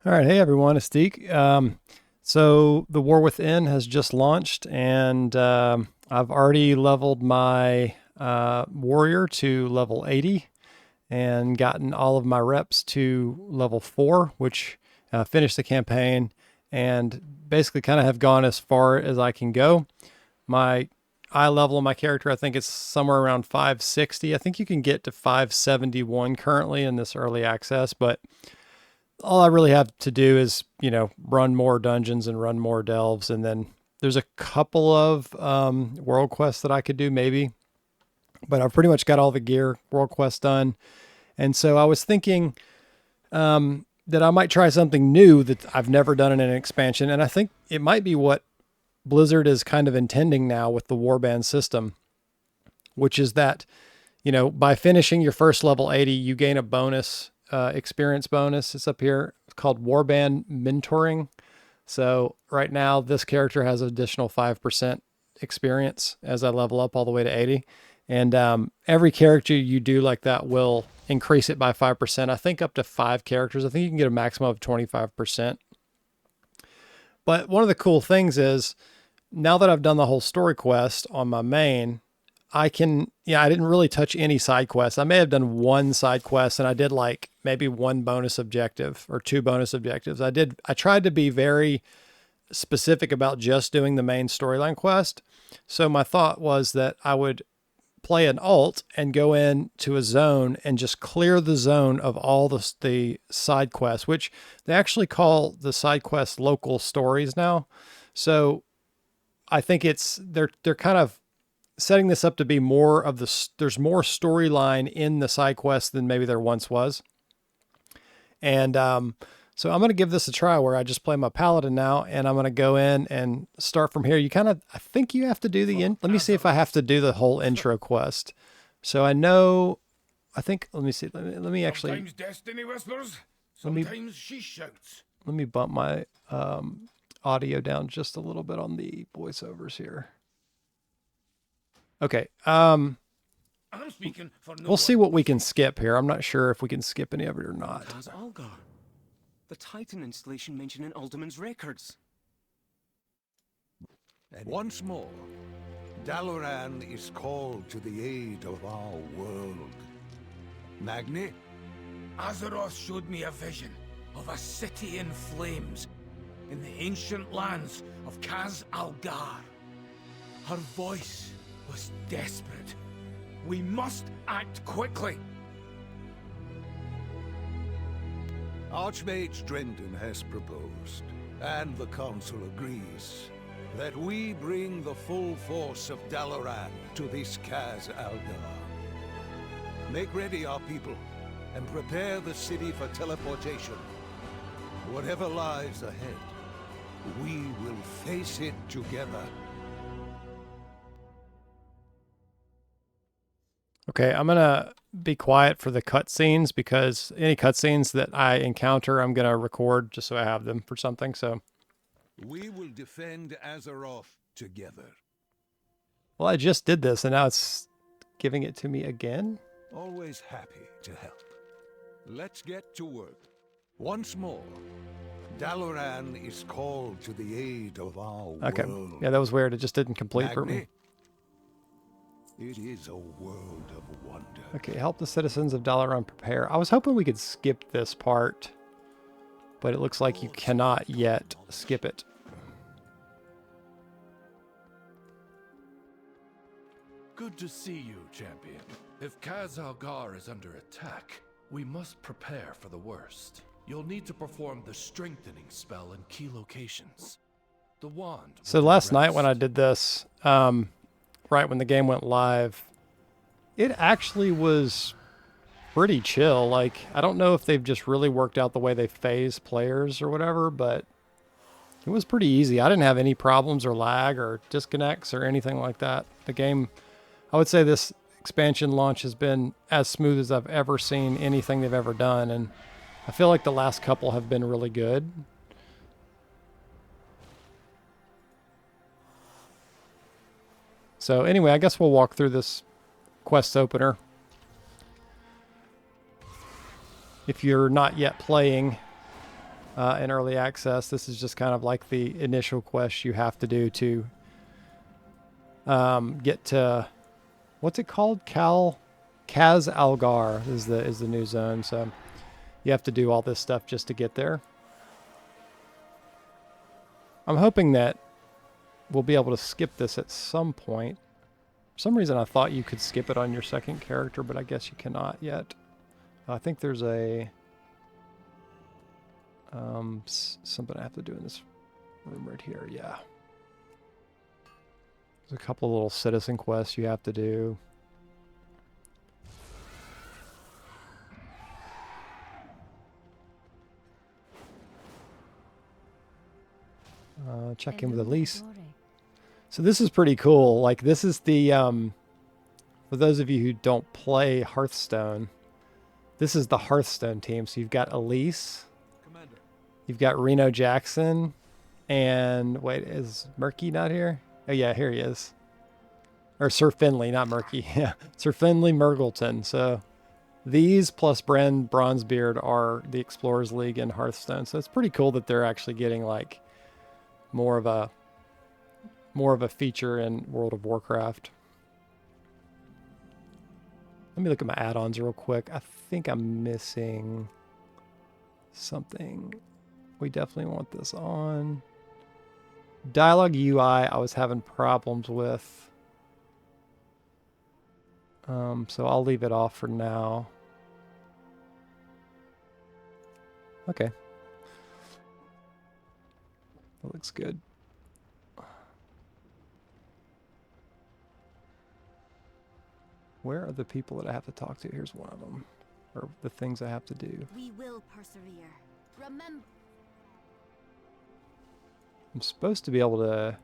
All right, hey everyone, it's Deke. So the War Within has just launched, and I've already leveled my warrior to level 80 and gotten all of my reps to level 4, which finished the campaign and basically kind of have gone as far as I can go. My eye level of my character, I think it's somewhere around 560. I think you can get to 571 currently in this early access, but all I really have to do is, run more dungeons and run more delves. And then there's a couple of world quests that I could do maybe, but I've pretty much got all the gear world quests done. And so I was thinking that I might try something new that I've never done in an expansion. And I think it might be what Blizzard is kind of intending now with the warband system, which is that, by finishing your first level 80, you gain a bonus experience bonus. It's up here. It's called Warband Mentoring. So right now, this character has an additional 5% experience as I level up all the way to 80. And every character you do like that will increase it by 5%. I think up to 5 characters. I think you can get a maximum of 25%. But one of the cool things is now that I've done the whole story quest on my main, I didn't really touch any side quests. I may have done one side quest and I did like maybe one bonus objective or 2 bonus objectives. I tried to be very specific about just doing the main storyline quest. So my thought was that I would play an alt and go into a zone and just clear the zone of all the side quests, which they actually call the side quests local stories now. So I think they're kind of setting this up to be more of there's more storyline in the side quest than maybe there once was. And so I'm going to give this a try where I just play my paladin now, and I'm going to go in and start from here. I think you have to do let me see if I have to do the whole intro quest. So let me see. Let me actually, sometimes destiny whispers, sometimes she shouts. Let me bump my audio down just a little bit on the voiceovers here. Okay. I'm speaking for no We'll see what we can skip here. I'm not sure if we can skip any of it or not. Khaz Algar, the Titan installation mentioned in Alderman's records. And once more, Dalaran is called to the aid of our world. Magni? Azeroth showed me a vision of a city in flames in the ancient lands of Khaz Algar. Her voice was desperate. We must act quickly. Archmage Drendon has proposed, and the Council agrees, that we bring the full force of Dalaran to this Khaz Algar. Make ready, our people, and prepare the city for teleportation. Whatever lies ahead, we will face it together. Okay, I'm going to be quiet for the cutscenes because any cutscenes that I encounter, I'm going to record just so I have them for something. So, We will defend Azeroth together. well, I just did this and now it's giving it to me again. Always happy to help. Let's get to work. Once more, Dalaran is called to the aid of our Okay. world. Yeah, that was weird. It just didn't complete for me. Magni? It is a world of wonder. Okay, help the citizens of Dalaran prepare. I was hoping we could skip this part, but it looks like you cannot yet skip it. Good to see you, champion. If Khaz Algar is under attack, we must prepare for the worst. You'll need to perform the strengthening spell in key locations. The wand. So last night when I did this, right when the game went live, it actually was pretty chill. Like, I don't know if they've just really worked out the way they phase players or whatever, but it was pretty easy. I didn't have any problems or lag or disconnects or anything like that. The game, I would say this expansion launch has been as smooth as I've ever seen anything they've ever done, and I feel like the last couple have been really good. So anyway, I guess we'll walk through this quest opener. If you're not yet playing, in early access. This is just kind of like the initial quest you have to do to get to, what's it called? Khaz Algar is the new zone. So you have to do all this stuff just to get there. I'm hoping that we'll be able to skip this at some point. For some reason I thought you could skip it on your second character, but I guess you cannot yet. I think there's a something I have to do in this room right here. Yeah. There's a couple of little citizen quests you have to do. Check in with Elise. So this is pretty cool. Like, this is the, for those of you who don't play Hearthstone, this is the Hearthstone team. So you've got Elise, Commander. you've got Reno Jackson, and wait, is Murky not here? Oh yeah, here he is. Or Sir Finley, not Murky. Yeah, Sir Finley Murgleton. So these plus Bran Bronzebeard are the Explorers League in Hearthstone. So it's pretty cool that they're actually getting like more of a feature in World of Warcraft. Let me look at my add-ons real quick. I think I'm missing something. We definitely want this on. Dialogue UI, I was having problems with. So I'll leave it off for now. Okay. That looks good. Where are the people that I have to talk to? Here's one of them. Or the things I have to do. We will persevere. Remember. I'm supposed to be able to...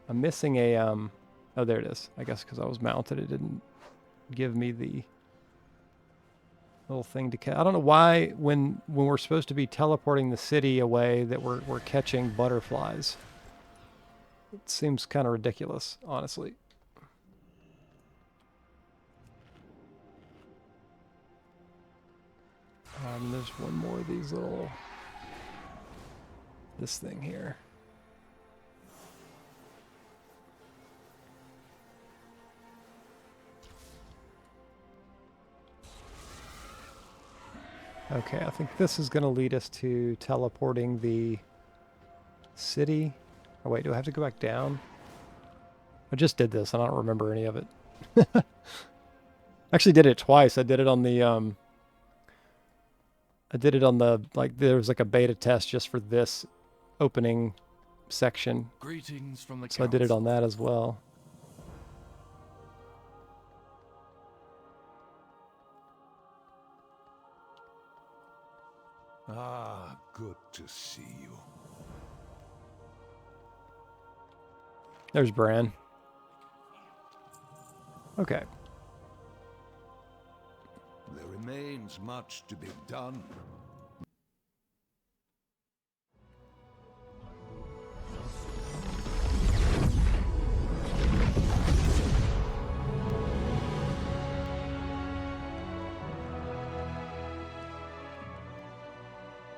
I'm missing a... Oh, there it is. I guess because I was mounted, it didn't give me the little thing to catch. I don't know why when we're supposed to be teleporting the city away that we're catching butterflies. It seems kind of ridiculous, honestly. There's one more of these little... This thing here. Okay, I think this is going to lead us to teleporting the city. Oh wait, do I have to go back down? I just did this and I don't remember any of it. Actually did it twice. I did it on the like there was like a beta test just for this opening section. Greetings from the So I did it on that as well. Ah, good to see you. There's Bran. Okay. There remains much to be done.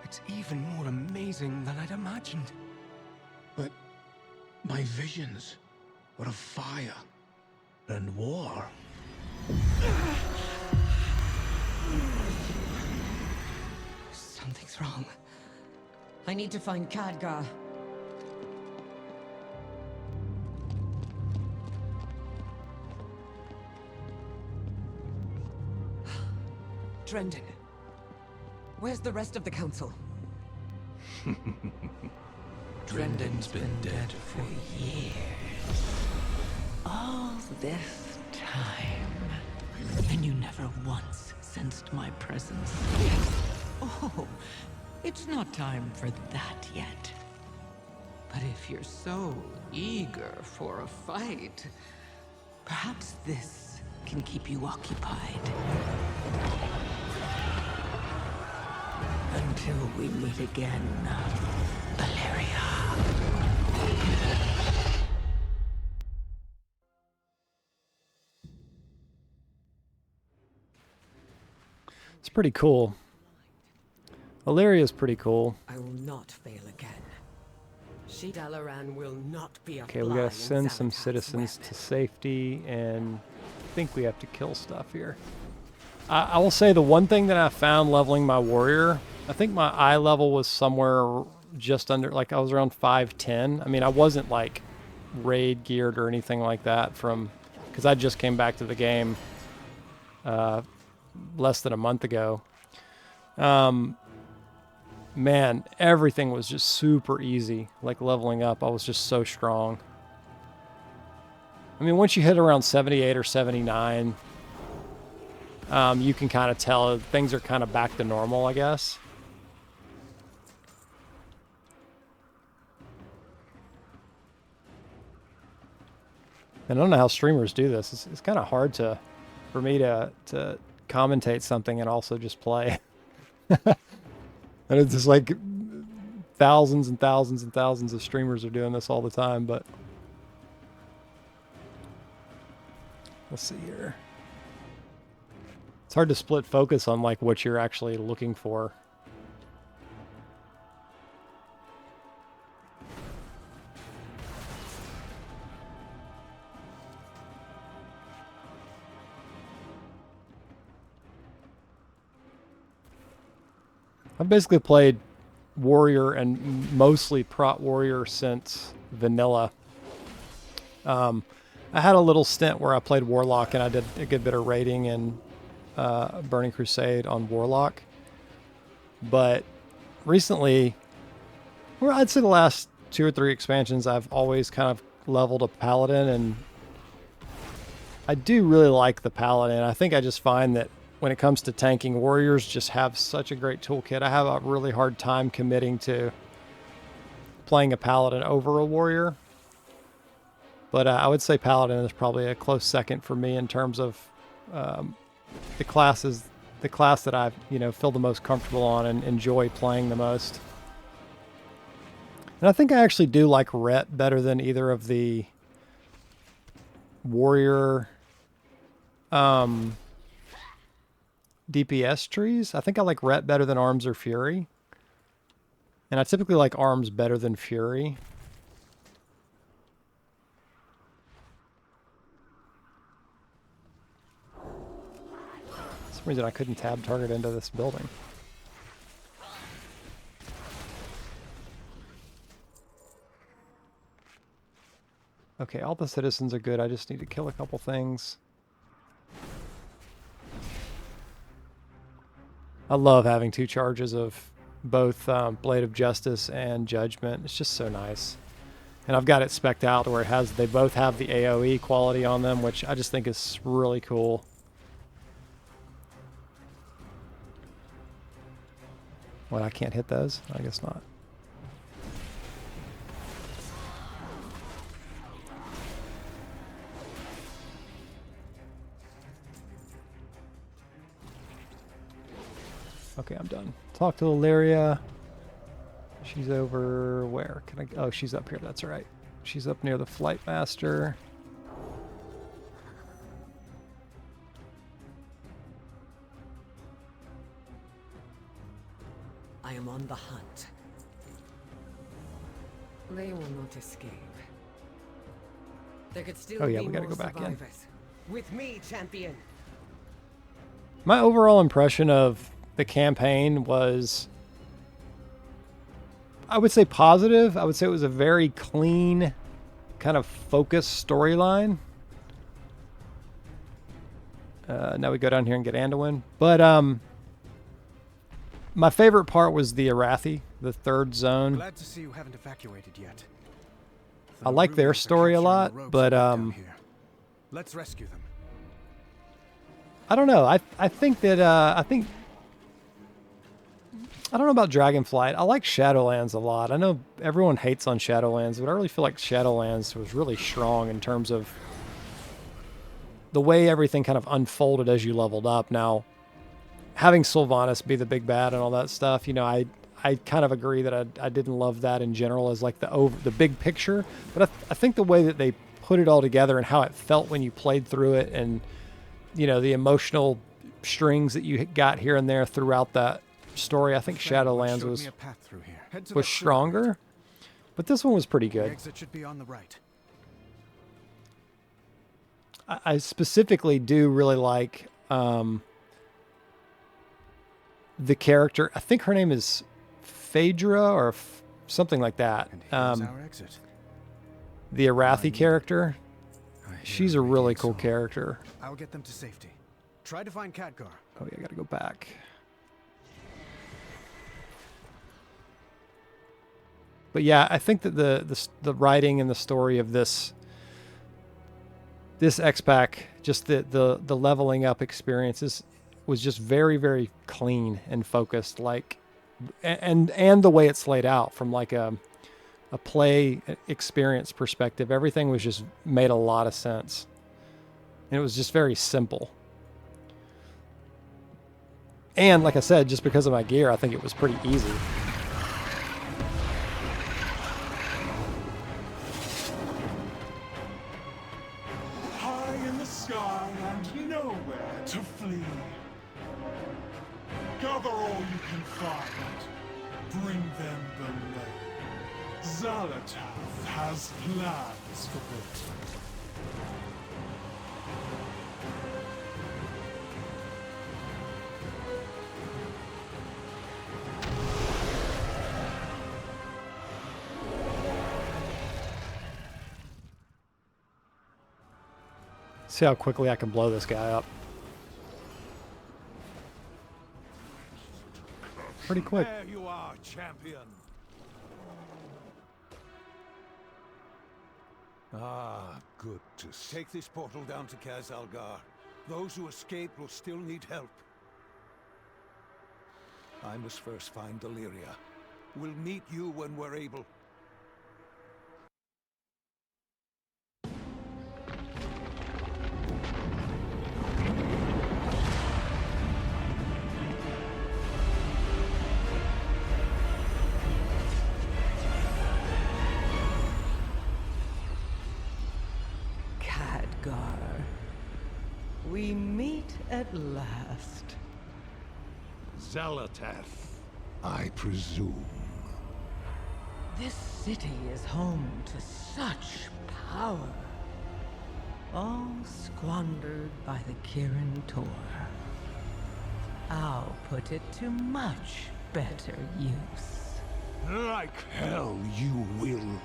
It's even more amazing than I'd imagined. But my visions were of fire and war. Something's wrong. I need to find Khadgar. Drendon. Where's the rest of the council? Drendon's been dead for Years. All this time. And you never once sensed my presence. Oh, it's not time for that yet. But if you're so eager for a fight, perhaps this can keep you occupied. Until we meet again, Valeria. It's pretty cool. Illyria is pretty cool. I will not fail again. She Dalaran will not be a Okay, we fly gotta in send some Zalatath's citizens web. to safety, and I think we have to kill stuff here. I will say the one thing that I found leveling my warrior, I think my eye level was somewhere just under, like I was around 510. I mean, I wasn't like raid geared or anything like that from, because I just came back to the game less than a month ago. Man, everything was just super easy. Like leveling up, I was just so strong. I mean, once you hit around 78 or 79, you can kind of tell things are kind of back to normal, I guess. And I don't know how streamers do this. It's kind of hard for me to commentate something and also just play. And it's just like thousands and thousands and thousands of streamers are doing this all the time, but let's see here. It's hard to split focus on like what you're actually looking for. I've basically played Warrior and mostly Prot Warrior since vanilla. I had a little stint where I played Warlock and I did a good bit of raiding and Burning Crusade on Warlock. But recently, well, I'd say the last 2 or 3 expansions, I've always kind of leveled a Paladin, and I do really like the Paladin. I think I just find that when it comes to tanking, warriors just have such a great toolkit. I have a really hard time committing to playing a paladin over a warrior. But I would say paladin is probably a close second for me in terms of the class that I feel the most comfortable on and enjoy playing the most. And I think I actually do like Ret better than either of the warrior DPS trees. I think I like Ret better than Arms or Fury. And I typically like Arms better than Fury. For some reason I couldn't tab target into this building. Okay, all the citizens are good. I just need to kill a couple things. I love having 2 charges of both Blade of Justice and Judgment. It's just so nice. And I've got it spec'd out where they both have the AoE quality on them, which I just think is really cool. What, I can't hit those? I guess not. Okay, I'm done. Talk to Illyria. She's over where? Can I? Oh, she's up here. That's right. She's up near the Flight Master. I am on the hunt. They will not escape. There could still Oh yeah, be we gotta more go back in. survivors. With me, champion. My overall impression of the campaign was, I would say, positive. I would say it was a very clean, kind of focused storyline. Now we go down here and get Anduin. But my favorite part was the Arathi, the 3rd zone. Glad to see you haven't evacuated yet. I like their story a lot, but let's rescue them. I don't know. I think that I don't know about Dragonflight. I like Shadowlands a lot. I know everyone hates on Shadowlands, but I really feel like Shadowlands was really strong in terms of the way everything kind of unfolded as you leveled up. Now, having Sylvanas be the big bad and all that stuff, I kind of agree that I didn't love that in general as like the big picture. But I think the way that they put it all together and how it felt when you played through it, and the emotional strings that you got here and there throughout story. I think Shadowlands Showed was me a path through here. Head to was that sewer. stronger, but this one was pretty The good. exit should be on the right. I specifically do really like the character. I think her name is Phaedra or something like that. And here's our exit. The Arathi character. I hear She's a really radiant cool song. character. I'll get them to safety. Try to find Khadgar. Oh yeah, I gotta go back. But yeah, I think that the writing and the story of this X-Pack, just the leveling up experiences was just very, very clean and focused, like, and the way it's laid out from like a play experience perspective, everything was just made a lot of sense. And it was just very simple. And like I said, just because of my gear, I think it was pretty easy. High in the sky and nowhere to flee. Gather all you can find. Bring them below. Xalatath has plans for them. See how quickly I can blow this guy up. Pretty quick. There you are, champion. Ah, good to see. Take this portal down to Khaz Algar. Those who escape will still need help. I must first find Dalaran. We'll meet you when we're able. Khadgar, we meet at last. Xalatath, I presume. This city is home to such power. All squandered by the Kirin Tor. I'll put it to much better use. Like hell you will.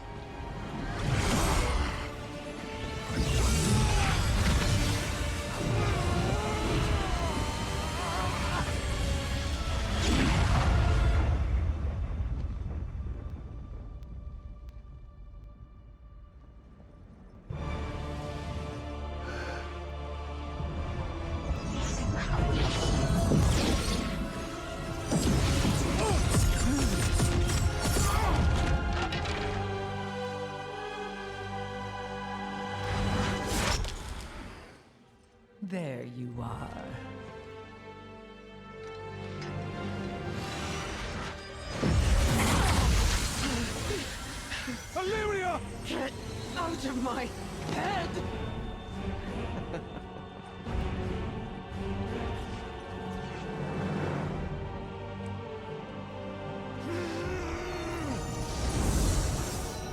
There you are. Illyria! Get out of my head!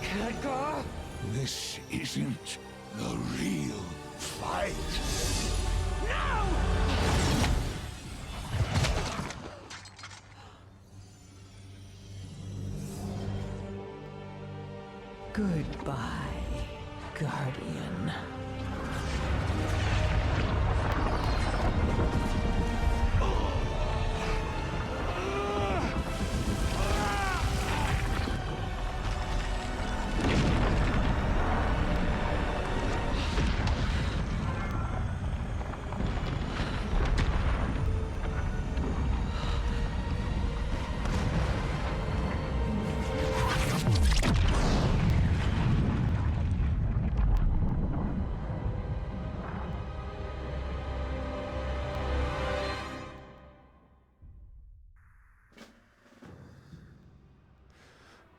Khadgar? This isn't the real fight. Goodbye, Guardian.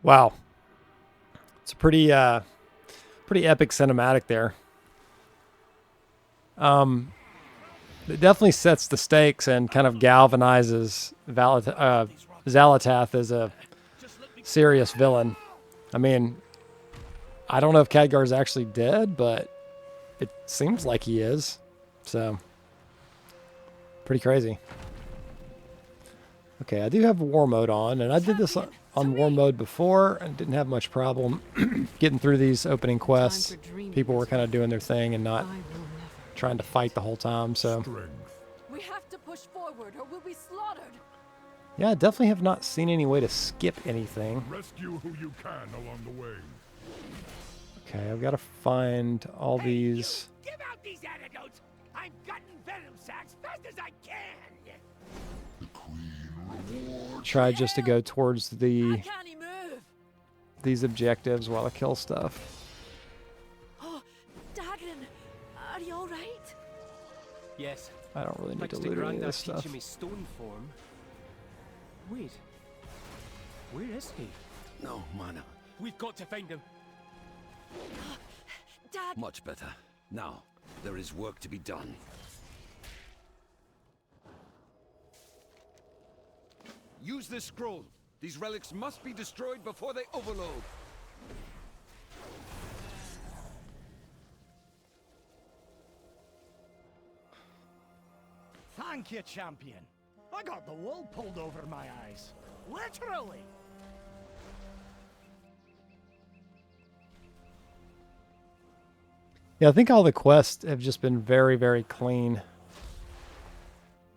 Wow. It's a pretty pretty epic cinematic there. it definitely sets the stakes and kind of galvanizes Xalatath as a serious villain. I mean, I don't know if Khadgar's actually dead, but it seems like he is. So, pretty crazy. Okay, I do have war mode on, and I did this on war mode before and didn't have much problem getting through these opening quests. People were kind of doing their thing and not trying to fight the whole time, so. We have to push forward or we'll be slaughtered. Yeah, I definitely have not seen any way to skip anything. Rescue who you can along the way. Okay, I've got to find all these. Give out these antidotes. I'm gutting venom sacks fast as I can. Try just to go towards How can he move? these objectives while I kill stuff. Oh, Dalaran, are you all right? Yes. I don't really need Thanks to to loot any of Grandad this stuff. teaching me stone form. Wait. Where is he? No mana. We've got to find him. Dad. Much better. Now, there is work to be done. Use this scroll. These relics must be destroyed before they overload. Thank you, champion. I got the wool pulled over my eyes. Literally. Yeah, I think all the quests have just been very, very clean.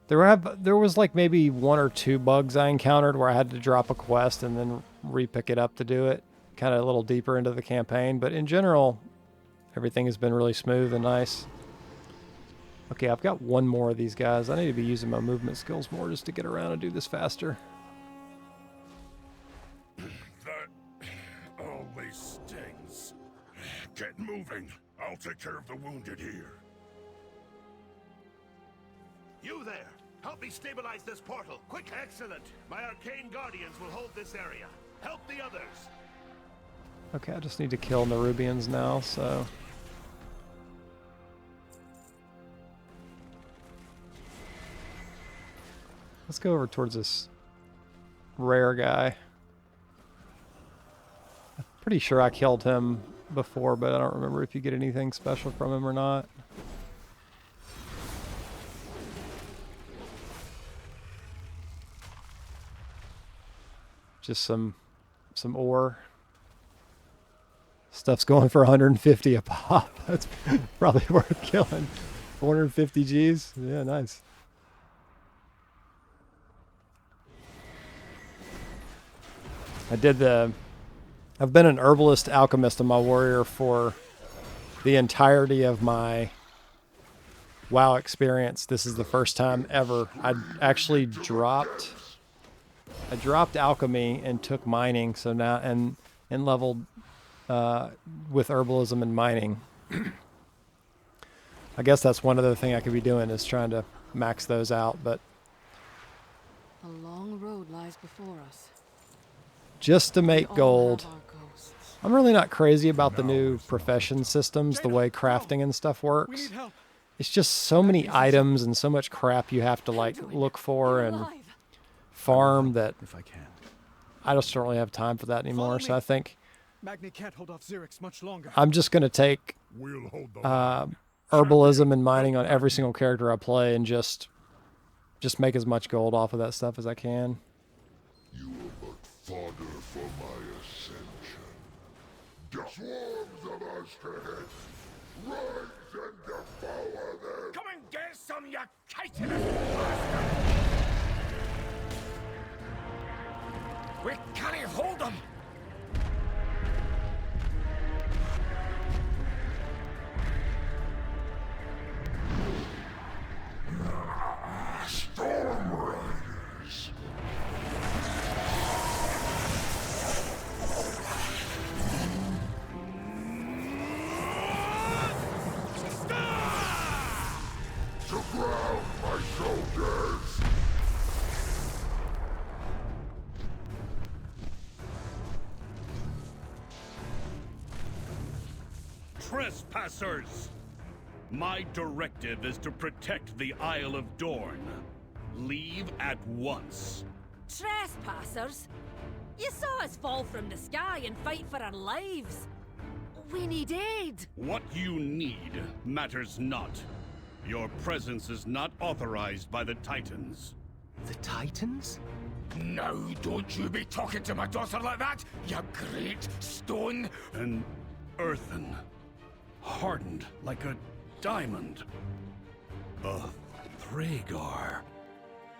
There was like maybe 1 or 2 bugs I encountered where I had to drop a quest and then re-pick it up to do it, kind of a little deeper into the campaign. But in general, everything has been really smooth and nice. Okay, I've got one more of these guys. I need to be using my movement skills more just to get around and do this faster. That always stings. Get moving. I'll take care of the wounded here. You there! Help me stabilize this portal! Quick! Excellent! My arcane guardians will hold this area. Help the others! Okay, I just need to kill Nerubians now, so... Let's go over towards this rare guy. I'm pretty sure I killed him before, but I don't remember if you get anything special from him or not. Just some ore. Stuff's going for 150 a pop. That's probably worth killing. 450 G's. Yeah, nice. I've been an herbalist alchemist in my warrior for the entirety of my WoW experience. This is the first time ever I actually dropped alchemy and took mining, so now and leveled with herbalism and mining. I guess that's one other thing I could be doing is trying to max those out, but A long road lies before us. just to make We all gold. have our ghosts. I'm really not crazy about the new profession systems, the way crafting and stuff works. It's just so many items and so much crap you have to like look for and farm that If I can. I just don't really have time for that anymore. So I think Magni can't hold off Xerix much longer. I'm just going to take We'll hold the line. herbalism and mining on every single character I play and just make as much gold off of that stuff as I can. You are but fodder for my ascension. The swarms of Osterhead, rise and devour them! Come and get some, you chitinous bastard! We can't hold them! Storm Riders! To ground, my soldiers! Trespassers! My directive is to protect the Isle of Dorn. Leave at once. Trespassers? You saw us fall from the sky and fight for our lives. We need aid. What you need matters not. Your presence is not authorized by the Titans. The Titans? Now don't you be talking to my daughter like that, you great stone! An earthen, hardened like a diamond. A Thragar.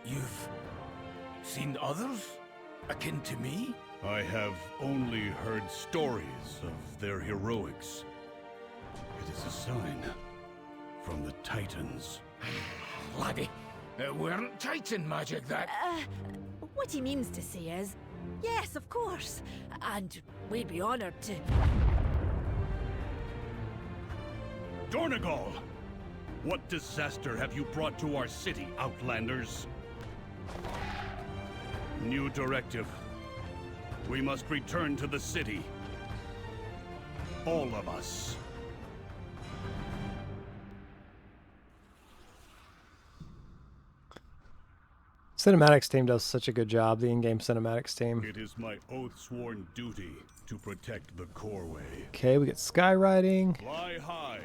You've seen others akin to me? I have only heard stories of their heroics. It is a sign from the Titans. Laddie, it weren't Titan magic that... What he means to say is, yes, of course, and we'd be honored to... Dornegal! What disaster have you brought to our city, Outlanders? New directive. We must return to the city. All of us. Cinematics team does such a good job, the in-game cinematics team. It is my oath-sworn duty to protect the Coreway. Okay, we get skywriting. Fly high.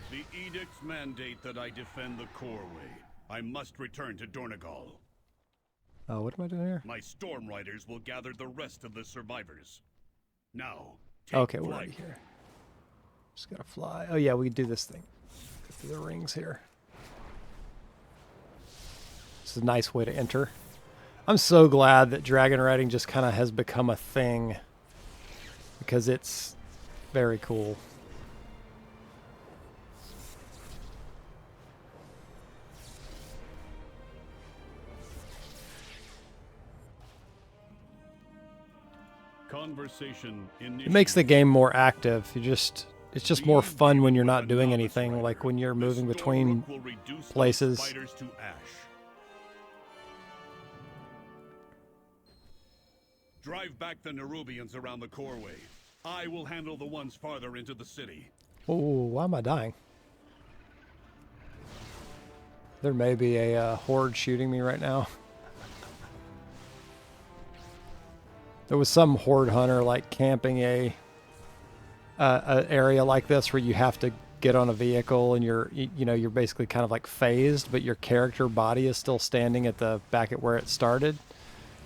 The edicts mandate that I defend the Coreway. I must return to Dornegal. Oh, what am I doing here? My storm riders will gather the rest of the survivors. Now, okay, we're right here. Just gotta fly. Oh yeah, we can do this thing. Go through the rings here. This is a nice way to enter. I'm so glad that dragon riding just kind of has become a thing, because it's very cool. Conversation It makes the game more active. It's just more fun when you're not doing anything, like when you're moving between places. Drive back the Nerubians around the Coreway. I will handle the ones farther into the city. Oh, why am I dying? There may be a horde shooting me right now. There was some horde hunter like camping a area like this where you have to get on a vehicle and you're basically kind of like phased, but your character body is still standing at the back at where it started.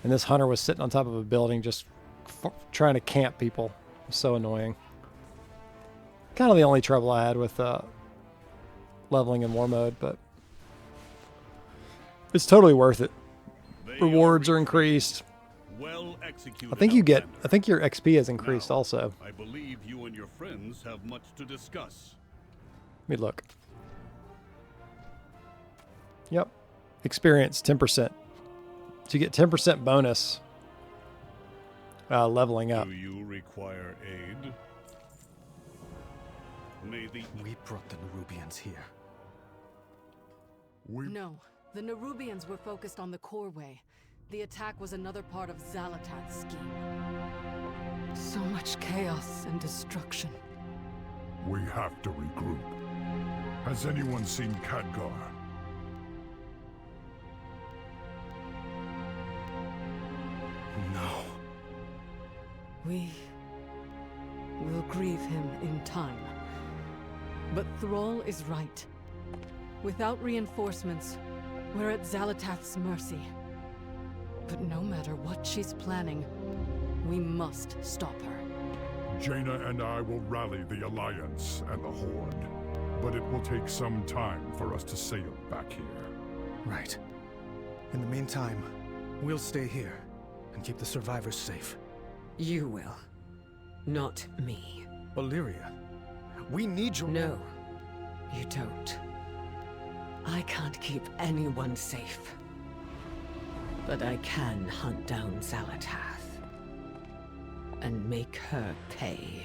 And this hunter was sitting on top of a building just trying to camp people. It was so annoying. Kind of the only trouble I had with leveling in war mode, but it's totally worth it. Rewards are increased. Well executed. I think your XP has increased now, also. I believe you and your friends have much to discuss. Let me look. Yep. Experience 10%. So you get 10% bonus leveling up. Do you require aid? We brought the Nerubians here. No, the Nerubians were focused on the Coreway. The attack was another part of Xalatath's scheme. So much chaos and destruction. We have to regroup. Has anyone seen Khadgar? No. We will grieve him in time. But Thrall is right. Without reinforcements, we're at Xalatath's mercy. But no matter what she's planning, we must stop her. Jaina and I will rally the Alliance and the Horde. But it will take some time for us to sail back here. Right. In the meantime, we'll stay here and keep the survivors safe. You will. Not me. Valyria, we need your... No, you don't. I can't keep anyone safe. But I can hunt down Xalatath and make her pay.